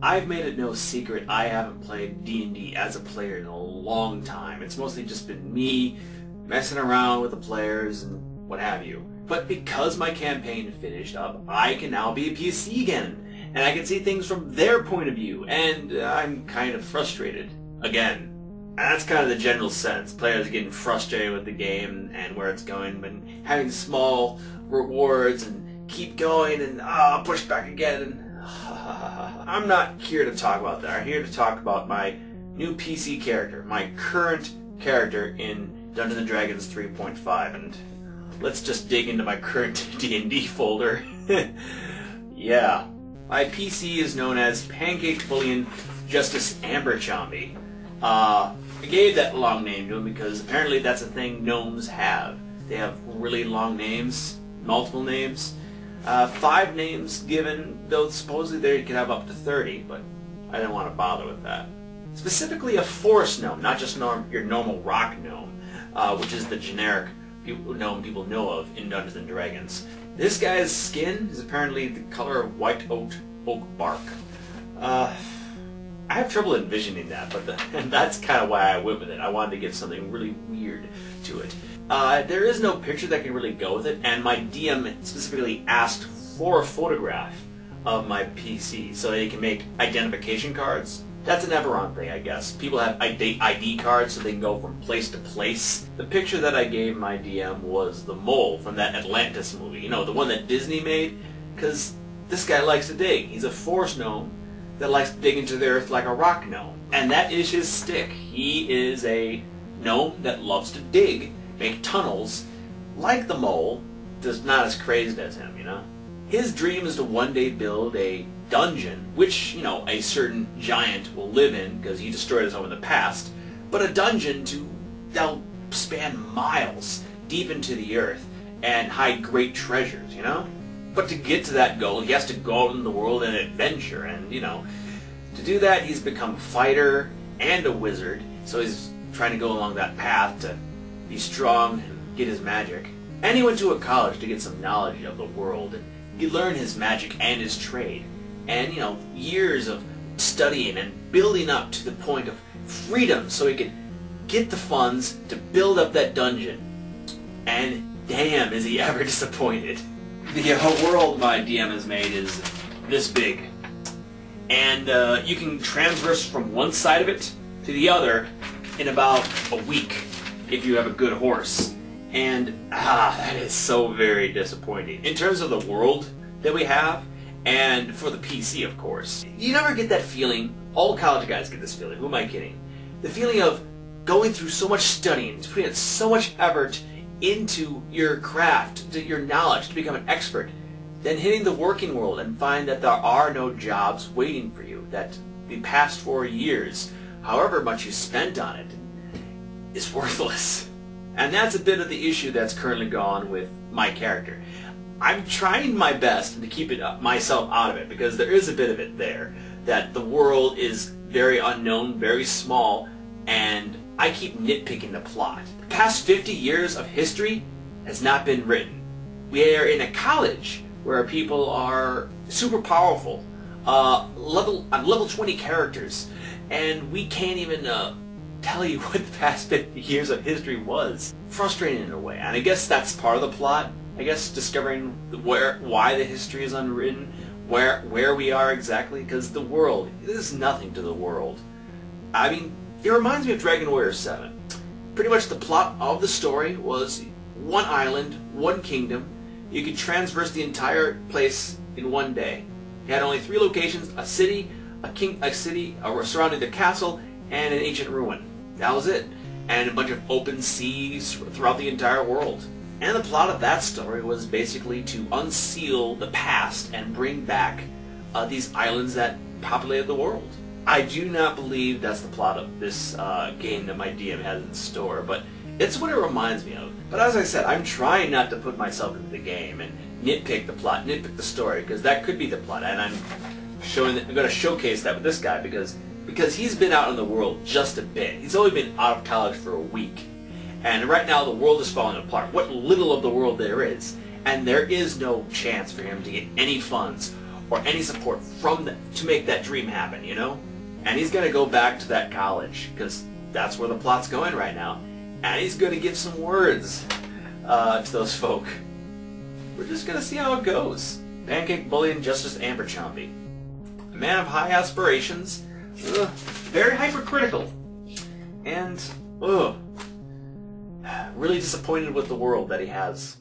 I've made it no secret I haven't played D&D as a player in a long time. It's mostly just been me messing around with the players and what have you. But because my campaign finished up, I can now be a PC again, and I can see things from their point of view, and I'm kind of frustrated again. And that's kind of the general sense. Players are getting frustrated with the game and where it's going, but having small rewards and keep going and push back again. And I'm not here to talk about that. I'm here to talk about my new PC character, my current character in Dungeons & Dragons 3.5, and let's just dig into my current D&D folder. Yeah. My PC is known as Pancake, Bullion, Justice, Amber Chomby. I gave that long name to him because apparently that's a thing gnomes have. They have really long names, multiple names. 5 names given, though supposedly they could have up to 30, but I didn't want to bother with that. Specifically a Forest Gnome, not just your normal Rock Gnome, which is the generic gnome people know of in Dungeons & Dragons. This guy's skin is apparently the color of white oak bark. I have trouble envisioning that, but that's kind of why I went with it. I wanted to give something really weird to it. There is no picture that can really go with it, and my DM specifically asked for a photograph of my PC so they can make identification cards. That's an Eberron thing, I guess. People have ID cards so they can go from place to place. The picture that I gave my DM was the mole from that Atlantis movie. You know, the one that Disney made? Because this guy likes to dig. He's a forest gnome that likes to dig into the earth like a rock gnome. And that is his stick. He is a gnome that loves to dig, make tunnels, like the mole, just not as crazy as him, you know? His dream is to one day build a dungeon, which, you know, a certain giant will live in because he destroyed his home in the past, but a dungeon that'll span miles deep into the earth and hide great treasures, you know? But to get to that goal, he has to go out in the world and adventure, and, you know, to do that, he's become a fighter and a wizard, so he's trying to go along that path to be strong and get his magic. And he went to a college to get some knowledge of the world, and he learned his magic and his trade. And, you know, years of studying and building up to the point of freedom so he could get the funds to build up that dungeon. And damn, is he ever disappointed. The world my DM has made is this big. And you can transverse from one side of it to the other in about a week if you have a good horse. And that is so very disappointing. In terms of the world that we have, and for the PC, of course. You never get that feeling, all college guys get this feeling, who am I kidding? The feeling of going through so much studying, putting in so much effort into your craft, to your knowledge, to become an expert, then hitting the working world and find that there are no jobs waiting for you, that the past 4 years, however much you spent on it, is worthless. And that's a bit of the issue that's currently gone with my character. I'm trying my best to keep myself out of it, because there is a bit of it there, that the world is very unknown, very small, and I keep nitpicking the plot. The past 50 years of history has not been written. We are in a college where people are super powerful, level 20 characters, and we can't even tell you what the past 50 years of history was. Frustrating in a way, and I guess that's part of the plot. I guess discovering why the history is unwritten, where we are exactly, because the world, there's nothing to the world. I mean, it reminds me of Dragon Warrior 7. Pretty much the plot of the story was one island, one kingdom. You could transverse the entire place in one day. You had only 3 locations: a city, surrounding the castle, and an ancient ruin. That was it. And a bunch of open seas throughout the entire world. And the plot of that story was basically to unseal the past and bring back these islands that populated the world. I do not believe that's the plot of this game that my DM has in store, but it's what it reminds me of. But as I said, I'm trying not to put myself into the game and nitpick the plot, nitpick the story, because that could be the plot. And I'm going to showcase that with this guy because he's been out in the world just a bit. He's only been out of college for a week. And right now the world is falling apart. What little of the world there is. And there is no chance for him to get any funds or any support from them to make that dream happen, you know? And he's going to go back to that college, because that's where the plot's going right now. And he's going to give some words to those folk. We're just going to see how it goes. Pancake, Bullion, Justice, Amber, Chomby. A man of high aspirations, very hypercritical, and really disappointed with the world that he has.